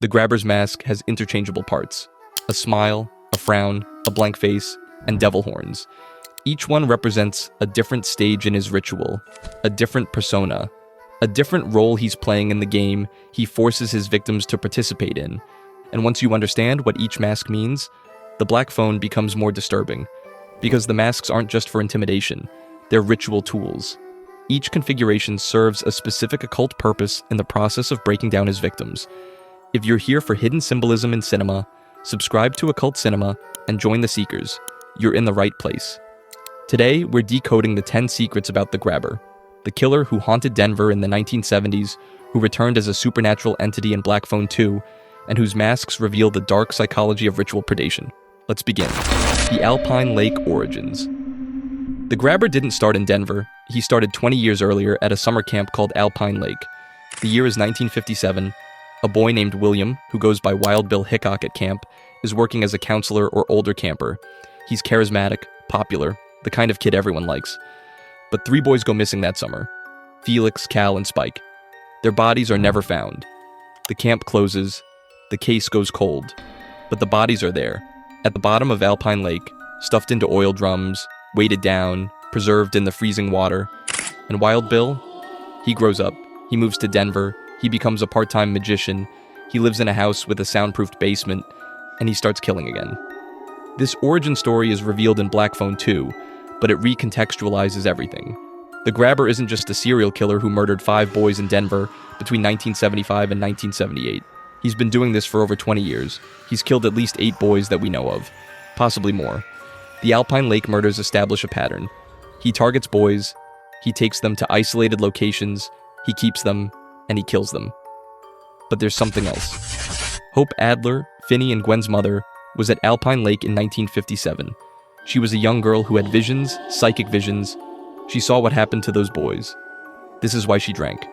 The grabber's mask has interchangeable parts: a smile, a frown, a blank face, and devil horns. Each one represents a different stage in his ritual, a different persona, a different role he's playing in the game he forces his victims to participate in. And once you understand what each mask means, the black phone becomes more disturbing, because the masks aren't just for intimidation, they're ritual tools. Each configuration serves a specific occult purpose in the process of breaking down his victims. If you're here for hidden symbolism in cinema, subscribe to Occult Cinema and join the Seekers. You're in the right place. Today, we're decoding the 10 secrets about the grabber, the killer who haunted Denver in the 1970s, who returned as a supernatural entity in Black Phone 2, and whose masks reveal the dark psychology of ritual predation. Let's begin. The Alpine Lake origins. The grabber didn't start in Denver. He started 20 years earlier at a summer camp called Alpine Lake. The year is 1957. A boy named William, who goes by Wild Bill Hickok at camp, is working as a counselor or older camper. He's charismatic, popular, the kind of kid everyone likes. But 3 boys go missing that summer: Felix, Cal, and Spike. Their bodies are never found. The camp closes. The case goes cold. But the bodies are there, at the bottom of Alpine Lake, stuffed into oil drums, weighted down, preserved in the freezing water. And Wild Bill? He grows up. He moves to Denver. He becomes a part-time magician. He lives in a house with a soundproofed basement, and he starts killing again. This origin story is revealed in Black Phone 2, but it recontextualizes everything. The grabber isn't just a serial killer who murdered 5 boys in Denver between 1975 and 1978. He's been doing this for over 20 years. He's killed at least 8 boys that we know of, possibly more. The Alpine Lake murders establish a pattern. He targets boys, he takes them to isolated locations, he keeps them, and he kills them. But there's something else. Hope Adler, Finney and Gwen's mother, was at Alpine Lake in 1957. She was a young girl who had visions, psychic visions. She saw what happened to those boys. This is why she drank,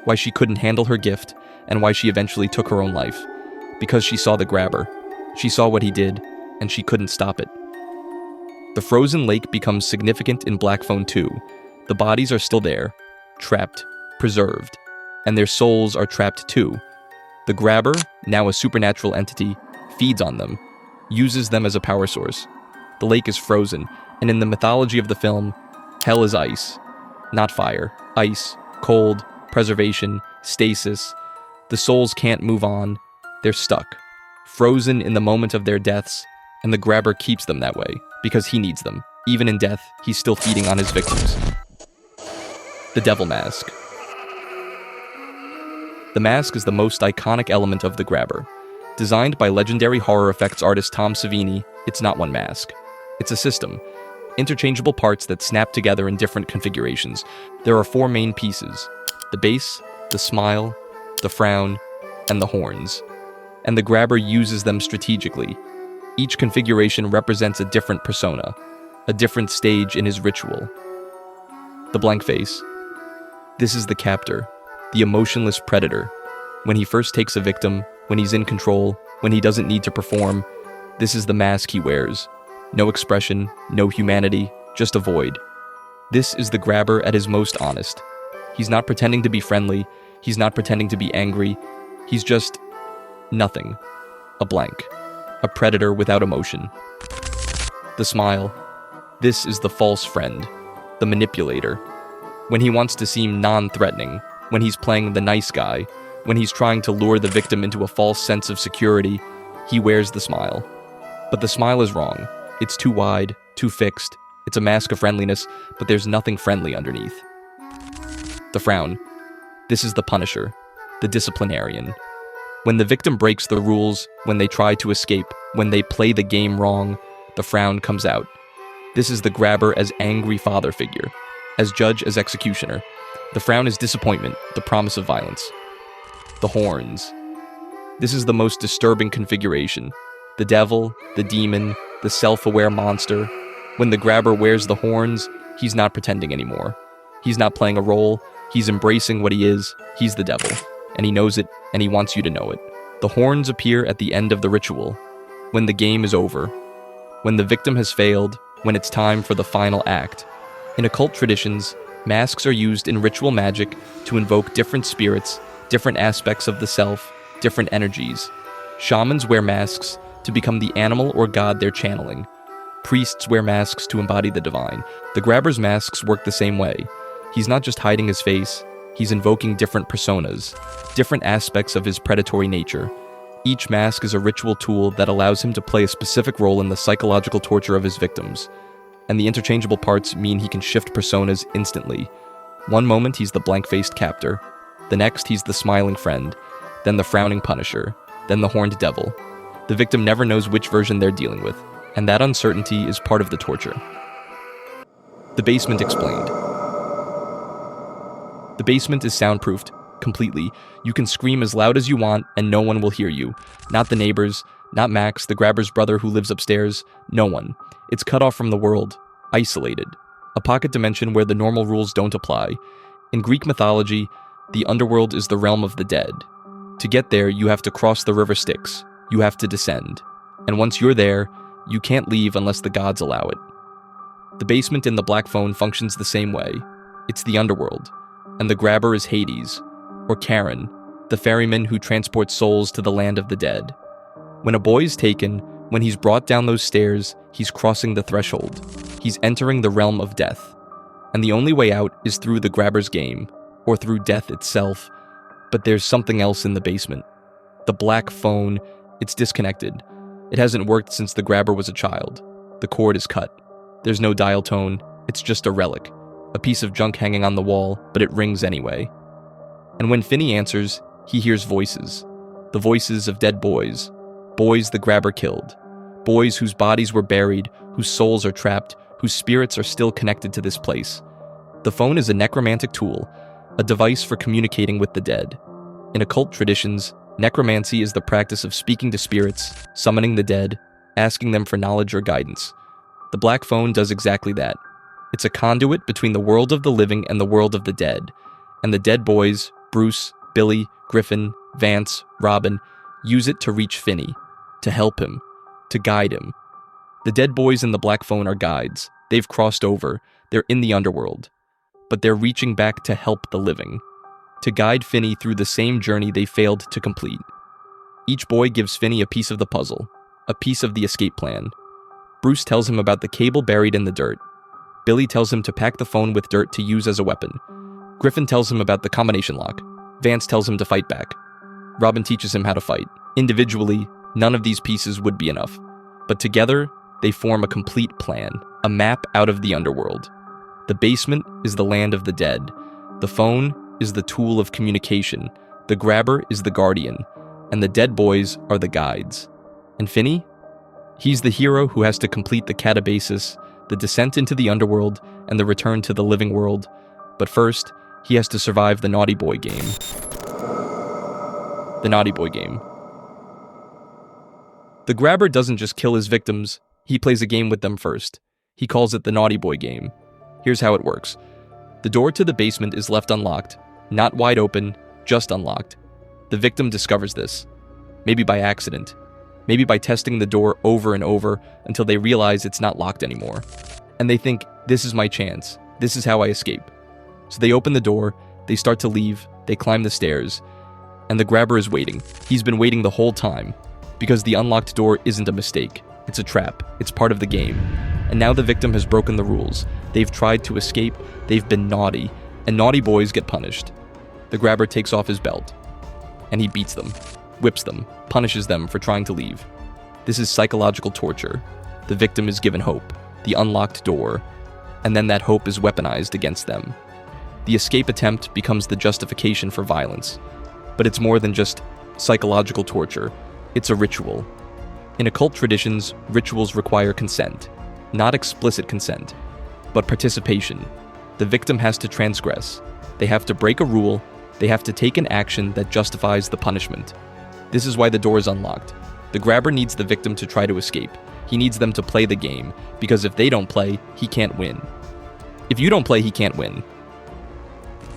why she couldn't handle her gift, and why she eventually took her own life. Because she saw the grabber. She saw what he did, and she couldn't stop it. The frozen lake becomes significant in Black Phone 2. The bodies are still there, trapped, preserved, and their souls are trapped too. The grabber, now a supernatural entity, feeds on them, uses them as a power source. The lake is frozen, and in the mythology of the film, hell is ice, not fire. Ice, cold, preservation, stasis. The souls can't move on. They're stuck, frozen in the moment of their deaths, and the grabber keeps them that way because he needs them. Even in death, he's still feeding on his victims. The Devil Mask. The mask is the most iconic element of the grabber. Designed by legendary horror effects artist Tom Savini, it's not one mask. It's a system. Interchangeable parts that snap together in different configurations. There are 4 main pieces: the base, the smile, the frown, and the horns. And the grabber uses them strategically. Each configuration represents a different persona, a different stage in his ritual. The blank face. This is the captor, the emotionless predator. When he first takes a victim, when he's in control, when he doesn't need to perform, this is the mask he wears. No expression, no humanity, just a void. This is the grabber at his most honest. He's not pretending to be friendly, he's not pretending to be angry, he's just nothing. A blank. A predator without emotion. The smile. This is the false friend, the manipulator. When he wants to seem non-threatening, when he's playing the nice guy, when he's trying to lure the victim into a false sense of security, he wears the smile. But the smile is wrong. It's too wide, too fixed. It's a mask of friendliness, but there's nothing friendly underneath. The frown. This is the punisher, the disciplinarian. When the victim breaks the rules, when they try to escape, when they play the game wrong, the frown comes out. This is the grabber as angry father figure, as judge, as executioner. The frown is disappointment, the promise of violence. The horns. This is the most disturbing configuration. The devil, the demon, the self-aware monster. When the grabber wears the horns, he's not pretending anymore. He's not playing a role, he's embracing what he is. He's the devil, and he knows it, and he wants you to know it. The horns appear at the end of the ritual, when the game is over, when the victim has failed, when it's time for the final act. In occult traditions, masks are used in ritual magic to invoke different spirits, different aspects of the self, different energies. Shamans wear masks to become the animal or god they're channeling. Priests wear masks to embody the divine. The grabber's masks work the same way. He's not just hiding his face, he's invoking different personas, different aspects of his predatory nature. Each mask is a ritual tool that allows him to play a specific role in the psychological torture of his victims. And the interchangeable parts mean he can shift personas instantly. One moment he's the blank-faced captor, the next he's the smiling friend, then the frowning punisher, then the horned devil. The victim never knows which version they're dealing with, and that uncertainty is part of the torture. The basement explained. The basement is soundproofed, completely. You can scream as loud as you want and no one will hear you. Not the neighbors, not Max, the grabber's brother who lives upstairs, no one. It's cut off from the world, isolated. A pocket dimension where the normal rules don't apply. In Greek mythology, the underworld is the realm of the dead. To get there, you have to cross the river Styx. You have to descend. And once you're there, you can't leave unless the gods allow it. The basement in the Black Phone functions the same way. It's the underworld. And the grabber is Hades, or Charon, the ferryman who transports souls to the land of the dead. When a boy is taken, when he's brought down those stairs, he's crossing the threshold. He's entering the realm of death. And the only way out is through the grabber's game, or through death itself. But there's something else in the basement. The Black Phone, it's disconnected. It hasn't worked since the grabber was a child. The cord is cut. There's no dial tone, it's just a relic. A piece of junk hanging on the wall, but it rings anyway. And when Finney answers, he hears voices. The voices of dead boys. Boys the grabber killed. Boys whose bodies were buried, whose souls are trapped, whose spirits are still connected to this place. The phone is a necromantic tool, a device for communicating with the dead. In occult traditions, necromancy is the practice of speaking to spirits, summoning the dead, asking them for knowledge or guidance. The Black Phone does exactly that. It's a conduit between the world of the living and the world of the dead. And the dead boys, Bruce, Billy, Griffin, Vance, Robin, use it to reach Finney, to help him, to guide him. The dead boys in the Black Phone are guides. They've crossed over. They're in the underworld. But they're reaching back to help the living, to guide Finney through the same journey they failed to complete. Each boy gives Finney a piece of the puzzle, a piece of the escape plan. Bruce tells him about the cable buried in the dirt. Billy tells him to pack the phone with dirt to use as a weapon. Griffin tells him about the combination lock. Vance tells him to fight back. Robin teaches him how to fight. Individually, none of these pieces would be enough. But together, they form a complete plan, a map out of the underworld. The basement is the land of the dead. The phone is the tool of communication. The grabber is the guardian. And the dead boys are the guides. And Finney? He's the hero who has to complete the catabasis, the descent into the underworld, and the return to the living world. But first, he has to survive the Naughty Boy game. The Naughty Boy game. The grabber doesn't just kill his victims, he plays a game with them first. He calls it the Naughty Boy game. Here's how it works. The door to the basement is left unlocked, not wide open, just unlocked. The victim discovers this. Maybe by accident. Maybe by testing the door over and over until they realize it's not locked anymore. And they think, this is my chance. This is how I escape. So they open the door, they start to leave, they climb the stairs, and the grabber is waiting. He's been waiting the whole time, because the unlocked door isn't a mistake. It's a trap. It's part of the game. And now the victim has broken the rules. They've tried to escape, they've been naughty, and naughty boys get punished. The grabber takes off his belt, and he beats them, whips them, punishes them for trying to leave. This is psychological torture. The victim is given hope, the unlocked door, and then that hope is weaponized against them. The escape attempt becomes the justification for violence. But it's more than just psychological torture. It's a ritual. In occult traditions, rituals require consent. Not explicit consent, but participation. The victim has to transgress. They have to break a rule. They have to take an action that justifies the punishment. This is why the door is unlocked. The grabber needs the victim to try to escape. He needs them to play the game, because if they don't play, he can't win. If you don't play, he can't win.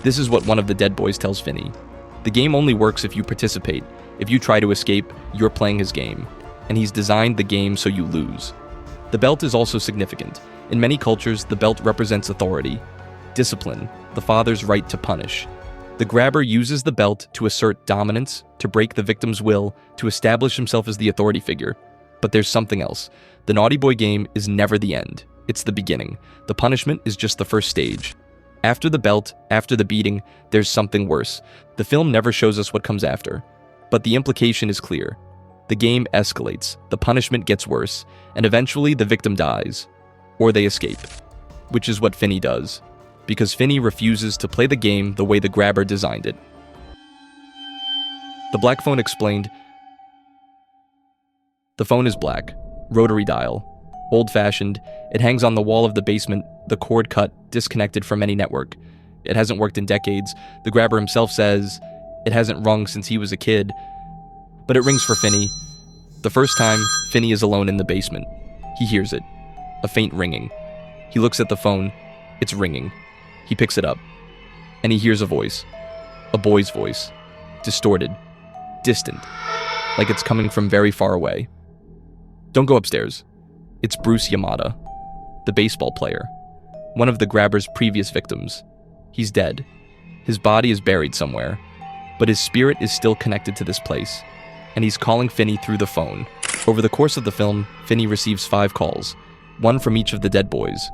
This is what one of the dead boys tells Finney. The game only works if you participate. If you try to escape, you're playing his game. And he's designed the game so you lose. The belt is also significant. In many cultures, the belt represents authority, discipline, the father's right to punish. The grabber uses the belt to assert dominance, to break the victim's will, to establish himself as the authority figure. But there's something else. The naughty boy game is never the end. It's the beginning. The punishment is just the first stage. After the belt, after the beating, there's something worse. The film never shows us what comes after. But the implication is clear. The game escalates, the punishment gets worse, and eventually the victim dies. Or they escape. Which is what Finney does. Because Finney refuses to play the game the way the grabber designed it. The black phone explained, "The phone is black, rotary dial, old-fashioned, it hangs on the wall of the basement, the cord cut, disconnected from any network. It hasn't worked in decades. The grabber himself says it hasn't rung since he was a kid. But it rings for Finney. The first time, Finney is alone in the basement. He hears it, a faint ringing. He looks at the phone, it's ringing. He picks it up, and he hears a voice, a boy's voice, distorted, distant, like it's coming from very far away. Don't go upstairs. It's Bruce Yamada, the baseball player, one of the grabber's previous victims. He's dead. His body is buried somewhere, but his spirit is still connected to this place, and he's calling Finney through the phone. Over the course of the film, Finney receives 5 calls, one from each of the dead boys.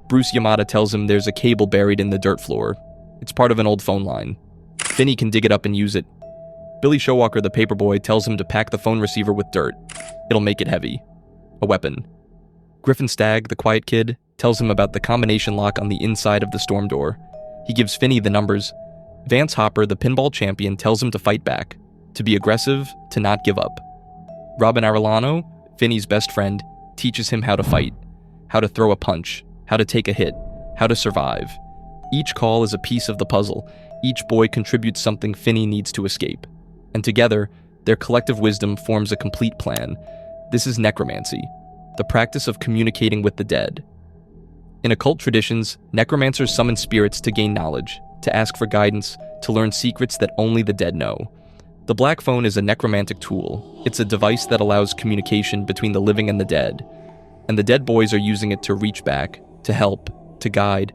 Bruce Yamada tells him there's a cable buried in the dirt floor. It's part of an old phone line. Finney can dig it up and use it. Billy Showalker, the paperboy, tells him to pack the phone receiver with dirt. It'll make it heavy. A weapon. Griffin Stagg, the quiet kid, tells him about the combination lock on the inside of the storm door. He gives Finney the numbers. Vance Hopper, the pinball champion, tells him to fight back, to be aggressive, to not give up. Robin Arellano, Finney's best friend, teaches him how to fight, how to throw a punch, how to take a hit, how to survive. Each call is a piece of the puzzle. Each boy contributes something Finney needs to escape. And together, their collective wisdom forms a complete plan. This is necromancy, the practice of communicating with the dead. In occult traditions, necromancers summon spirits to gain knowledge, to ask for guidance, to learn secrets that only the dead know. The black phone is a necromantic tool. It's a device that allows communication between the living and the dead. And the dead boys are using it to reach back, to help, to guide.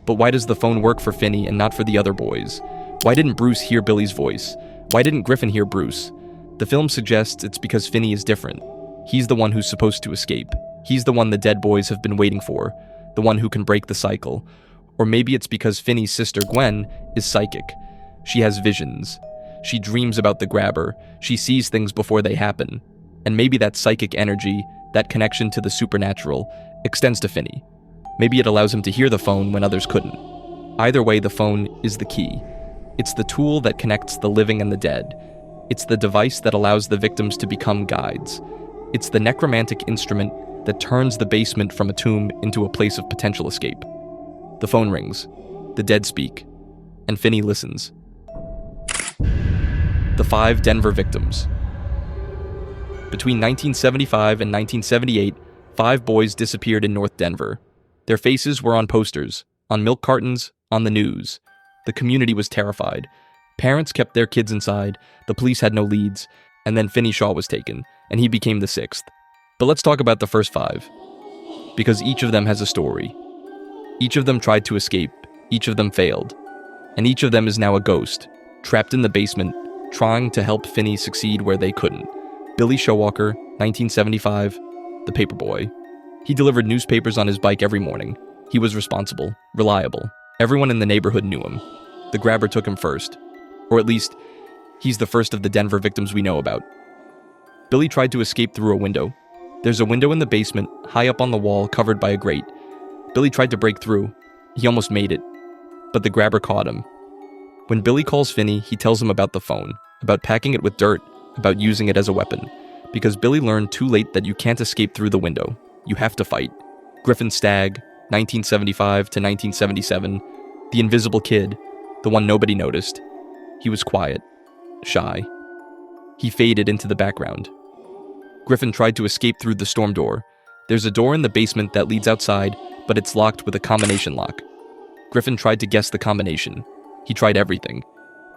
But why does the phone work for Finney and not for the other boys? Why didn't Bruce hear Billy's voice? Why didn't Griffin hear Bruce? The film suggests it's because Finney is different. He's the one who's supposed to escape. He's the one the dead boys have been waiting for, the one who can break the cycle. Or maybe it's because Finney's sister Gwen is psychic. She has visions. She dreams about the grabber. She sees things before they happen. And maybe that psychic energy, that connection to the supernatural, extends to Finney. Maybe it allows him to hear the phone when others couldn't. Either way, the phone is the key. It's the tool that connects the living and the dead. It's the device that allows the victims to become guides. It's the necromantic instrument that turns the basement from a tomb into a place of potential escape. The phone rings. The dead speak. And Finney listens. The 5 Denver victims. Between 1975 and 1978, 5 boys disappeared in North Denver. Their faces were on posters, on milk cartons, on the news. The community was terrified. Parents kept their kids inside, the police had no leads, and then Finney Shaw was taken, and he became the 6th. But let's talk about the first 5, because each of them has a story. Each of them tried to escape, each of them failed, and each of them is now a ghost, trapped in the basement, trying to help Finney succeed where they couldn't. Billy Showalker, 1975, the paperboy. He delivered newspapers on his bike every morning. He was responsible, reliable. Everyone in the neighborhood knew him. The grabber took him first. Or at least, he's the first of the Denver victims we know about. Billy tried to escape through a window. There's a window in the basement, high up on the wall, covered by a grate. Billy tried to break through. He almost made it. But the grabber caught him. When Billy calls Finney, he tells him about the phone, about packing it with dirt, about using it as a weapon. Because Billy learned too late that you can't escape through the window. You have to fight. Griffin Stagg, 1975 to 1977, the invisible kid, the one nobody noticed. He was quiet, shy. He faded into the background. Griffin tried to escape through the storm door. There's a door in the basement that leads outside, but it's locked with a combination lock. Griffin tried to guess the combination. He tried everything,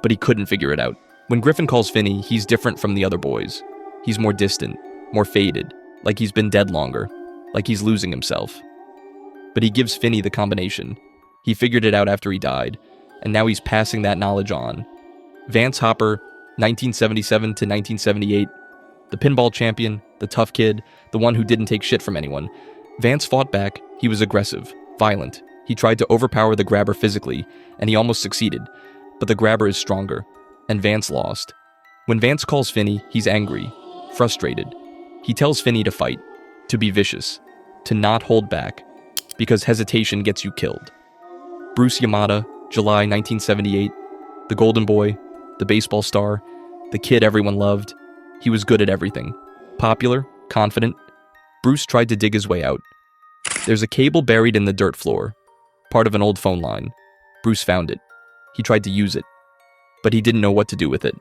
but he couldn't figure it out. When Griffin calls Finney, he's different from the other boys. He's more distant, more faded, like he's been dead longer, like he's losing himself. But he gives Finney the combination. He figured it out after he died. and now he's passing that knowledge on. Vance Hopper, 1977 to 1978, the pinball champion, the tough kid, the one who didn't take shit from anyone. Vance fought back. He was aggressive, violent. He tried to overpower the grabber physically, and he almost succeeded. But the grabber is stronger, and Vance lost. When Vance calls Finney, he's angry, frustrated. He tells Finney to fight, to be vicious, to not hold back, because hesitation gets you killed. Bruce Yamada, July 1978, the golden boy, the baseball star, the kid everyone loved. He was good at everything. Popular, confident. Bruce tried to dig his way out. There's a cable buried in the dirt floor, part of an old phone line. Bruce found it. He tried to use it, but he didn't know what to do with it.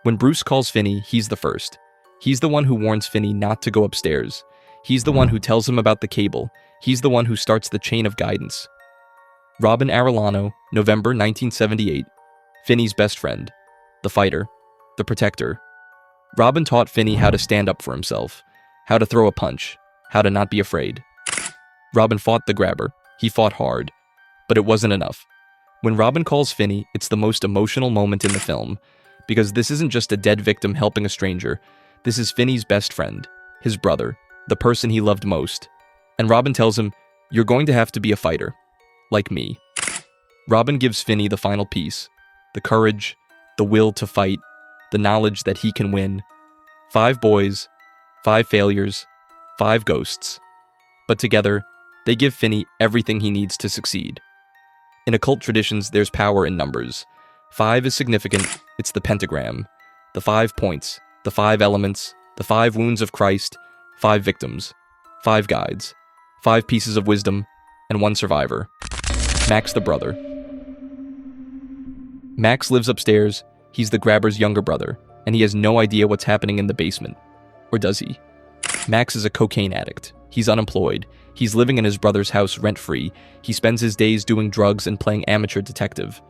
When Bruce calls Finney, he's the first. He's the one who warns Finney not to go upstairs. He's the one who tells him about the cable. He's the one who starts the chain of guidance. Robin Arellano, November 1978. Finney's best friend. The fighter. The protector. Robin taught Finney how to stand up for himself, how to throw a punch, how to not be afraid. Robin fought the grabber. He fought hard. But it wasn't enough. When Robin calls Finney, it's the most emotional moment in the film, because this isn't just a dead victim helping a stranger. This is Finney's best friend, his brother, the person he loved most. And Robin tells him, "You're going to have to be a fighter, like me." Robin gives Finney the final piece, the courage, the will to fight, the knowledge that he can win. 5 boys, 5 failures, 5 ghosts. But together, they give Finney everything he needs to succeed. In occult traditions, there's power in numbers. 5 is significant. It's the pentagram. The 5 points, the 5 elements, the 5 wounds of Christ, 5 victims, 5 guides, 5 pieces of wisdom, and 1 survivor. Max the brother. Max lives upstairs. He's the grabber's younger brother, and he has no idea what's happening in the basement. Or does he? Max is a cocaine addict. He's unemployed. He's living in his brother's house rent-free. He spends his days doing drugs and playing amateur detective.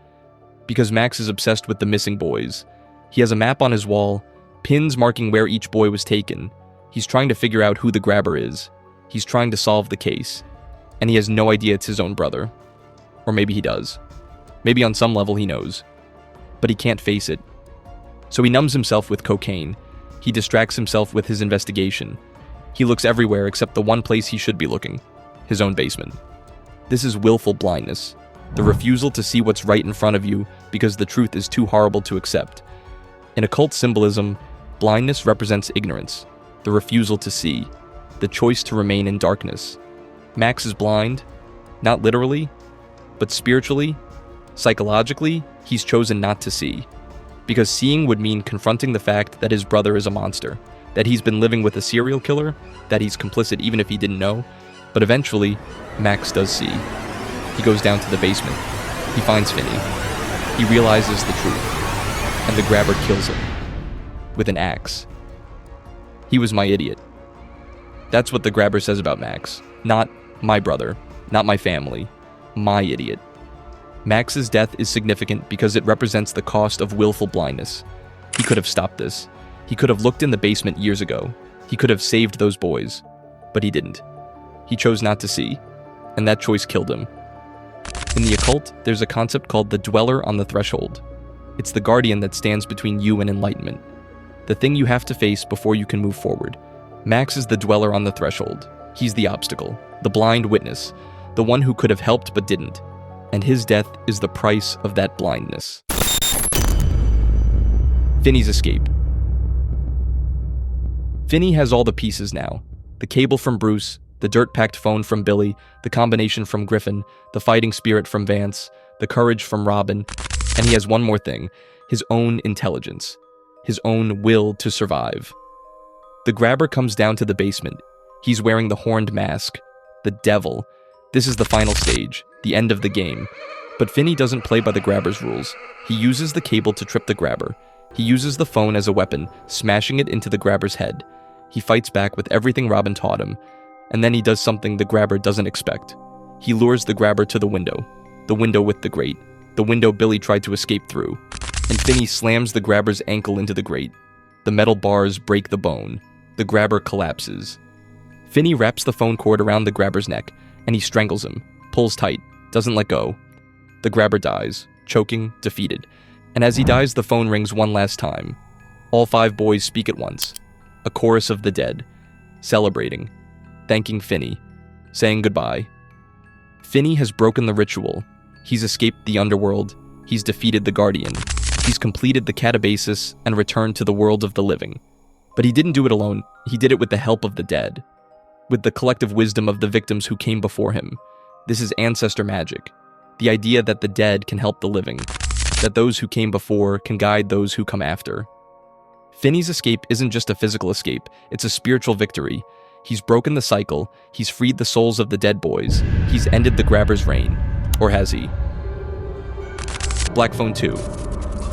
Because Max is obsessed with the missing boys. He has a map on his wall, pins marking where each boy was taken. He's trying to figure out who the grabber is. He's trying to solve the case. And he has no idea it's his own brother. Or maybe he does. Maybe on some level he knows. But he can't face it. So he numbs himself with cocaine. He distracts himself with his investigation. He looks everywhere except the one place he should be looking, his own basement. This is willful blindness, the refusal to see what's right in front of you because the truth is too horrible to accept. In occult symbolism, blindness represents ignorance, the refusal to see, the choice to remain in darkness. Max is blind, not literally, but spiritually, psychologically, he's chosen not to see. Because seeing would mean confronting the fact that his brother is a monster, that he's been living with a serial killer, that he's complicit even if he didn't know. But eventually, Max does see. He goes down to the basement. He finds Finney. He realizes the truth. And the grabber kills him. With an axe. He was my idiot. That's what the grabber says about Max. Not my brother. Not my family. My idiot. Max's death is significant because it represents the cost of willful blindness. He could have stopped this. He could have looked in the basement years ago. He could have saved those boys. But he didn't. He chose not to see. And that choice killed him. In the occult, there's a concept called the dweller on the threshold. It's the guardian that stands between you and enlightenment. The thing you have to face before you can move forward. Max is the dweller on the threshold. He's the obstacle. The blind witness. The one who could have helped but didn't. And his death is the price of that blindness. Finney's escape. Finney has all the pieces now. The cable from Bruce, the dirt-packed phone from Billy, the combination from Griffin, the fighting spirit from Vance, the courage from Robin, and he has one more thing, his own intelligence, his own will to survive. The grabber comes down to the basement. He's wearing the horned mask, the devil. This is the final stage, the end of the game. But Finney doesn't play by the grabber's rules. He uses the cable to trip the grabber. He uses the phone as a weapon, smashing it into the grabber's head. He fights back with everything Robin taught him, and then he does something the grabber doesn't expect. He lures the grabber to the window with the grate, the window Billy tried to escape through, and Finney slams the grabber's ankle into the grate. The metal bars break the bone. The grabber collapses. Finney wraps the phone cord around the grabber's neck, and he strangles him, pulls tight, doesn't let go. The grabber dies, choking, defeated. And as he dies, the phone rings one last time. All 5 boys speak at once. A chorus of the dead, celebrating, thanking Finney, saying goodbye. Finney has broken the ritual. He's escaped the underworld. He's defeated the Guardian. He's completed the catabasis and returned to the world of the living. But he didn't do it alone. He did it with the help of the dead, with the collective wisdom of the victims who came before him. This is ancestor magic. The idea that the dead can help the living, that those who came before can guide those who come after. Finney's escape isn't just a physical escape, it's a spiritual victory. He's broken the cycle, he's freed the souls of the dead boys, he's ended the grabber's reign. Or has he? Black Phone 2.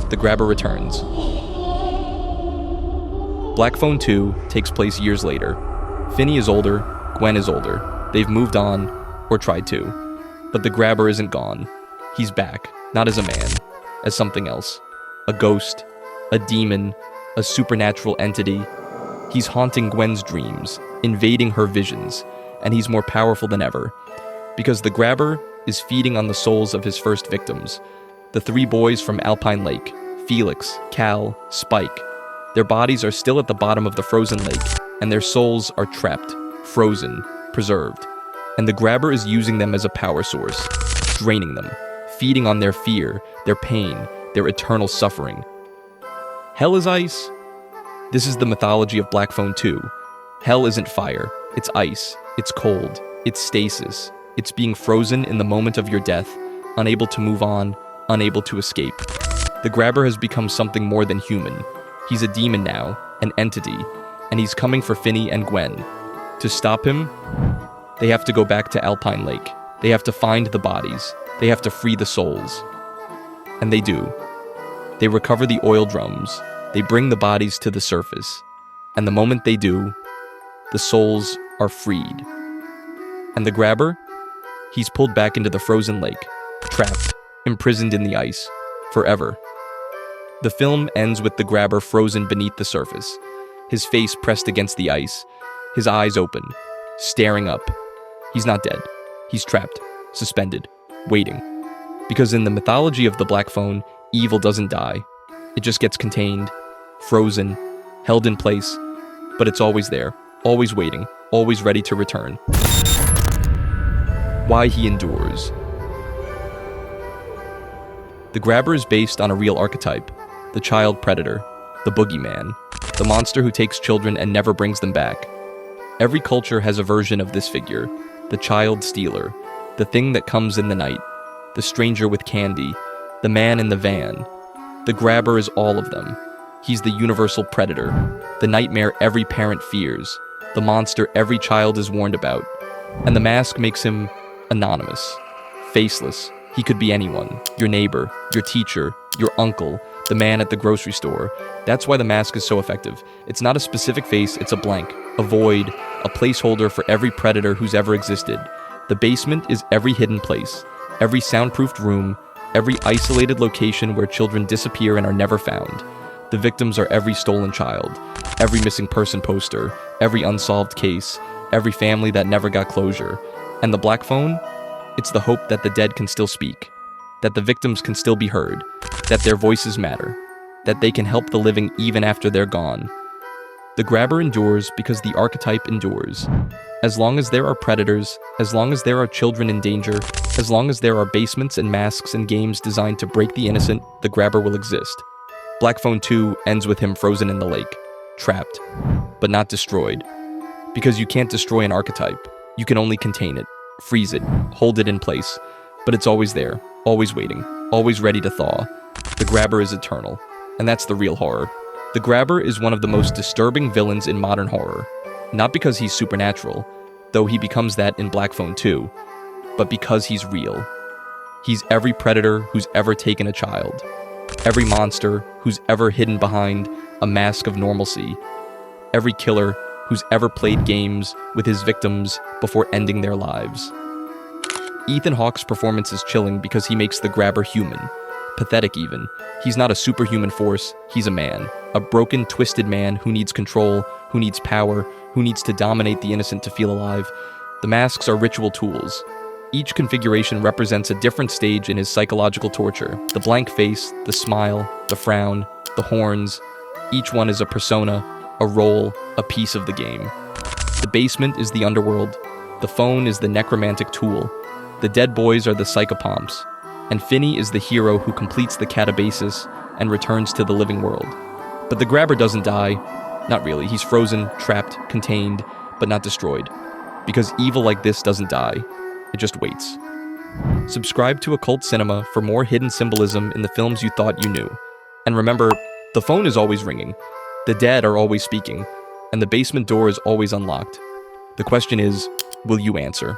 The Grabber returns. Black Phone 2 takes place years later. Finney is older, Gwen is older. They've moved on, or tried to. But the Grabber isn't gone. He's back, not as a man, as something else. A ghost, a demon, a supernatural entity. He's haunting Gwen's dreams, invading her visions, and he's more powerful than ever. Because the Grabber is feeding on the souls of his first victims. The 3 boys from Alpine Lake, Felix, Cal, Spike. Their bodies are still at the bottom of the frozen lake, and their souls are trapped, frozen, preserved. And the Grabber is using them as a power source, draining them, feeding on their fear, their pain, their eternal suffering. Hell is ice? This is the mythology of Black Phone 2. Hell isn't fire, it's ice, it's cold, it's stasis. It's being frozen in the moment of your death, unable to move on, unable to escape. The Grabber has become something more than human. He's a demon now, an entity, and he's coming for Finney and Gwen. To stop him, they have to go back to Alpine Lake. They have to find the bodies. They have to free the souls. And they do. They recover the oil drums. They bring the bodies to the surface. And the moment they do, the souls are freed. And the Grabber? He's pulled back into the frozen lake, trapped, imprisoned in the ice, forever. The film ends with the Grabber frozen beneath the surface, his face pressed against the ice, his eyes open, staring up. He's not dead. He's trapped, suspended, waiting. Because in the mythology of the Black Phone, evil doesn't die. It just gets contained, frozen, held in place, but it's always there, always waiting, always ready to return. Why he endures. The Grabber is based on a real archetype, the child predator, the boogeyman, the monster who takes children and never brings them back. Every culture has a version of this figure, the child stealer, the thing that comes in the night, the stranger with candy, the man in the van. The Grabber is all of them. He's the universal predator, the nightmare every parent fears, the monster every child is warned about. And the mask makes him anonymous, faceless. He could be anyone, your neighbor, your teacher, your uncle, the man at the grocery store. That's why the mask is so effective. It's not a specific face, it's a blank, a void, a placeholder for every predator who's ever existed. The basement is every hidden place, every soundproofed room, every isolated location where children disappear and are never found. The victims are every stolen child, every missing person poster, every unsolved case, every family that never got closure. And the Black Phone? It's the hope that the dead can still speak, that the victims can still be heard, that their voices matter, that they can help the living even after they're gone. The Grabber endures because the archetype endures. As long as there are predators, as long as there are children in danger, as long as there are basements and masks and games designed to break the innocent, the Grabber will exist. Black Phone 2 ends with him frozen in the lake, trapped, but not destroyed. Because you can't destroy an archetype. You can only contain it, freeze it, hold it in place. But it's always there, always waiting, always ready to thaw. The Grabber is eternal, and that's the real horror. The Grabber is one of the most disturbing villains in modern horror. Not because he's supernatural, though he becomes that in Black Phone 2, but because he's real. He's every predator who's ever taken a child, every monster who's ever hidden behind a mask of normalcy, every killer who's ever played games with his victims before ending their lives. Ethan Hawke's performance is chilling because he makes the Grabber human, pathetic even. He's not a superhuman force, he's a man, a broken, twisted man who needs control, who needs power, who needs to dominate the innocent to feel alive. The masks are ritual tools. Each configuration represents a different stage in his psychological torture. The blank face, the smile, the frown, the horns. Each one is a persona, a role, a piece of the game. The basement is the underworld. The phone is the necromantic tool. The dead boys are the psychopomps. And Finney is the hero who completes the catabasis and returns to the living world. But the grabber doesn't die. Not really. He's frozen, trapped, contained, but not destroyed. Because evil like this doesn't die. It just waits. Subscribe to Occult Cinema for more hidden symbolism in the films you thought you knew. And remember, the phone is always ringing, the dead are always speaking, and the basement door is always unlocked. The question is, will you answer?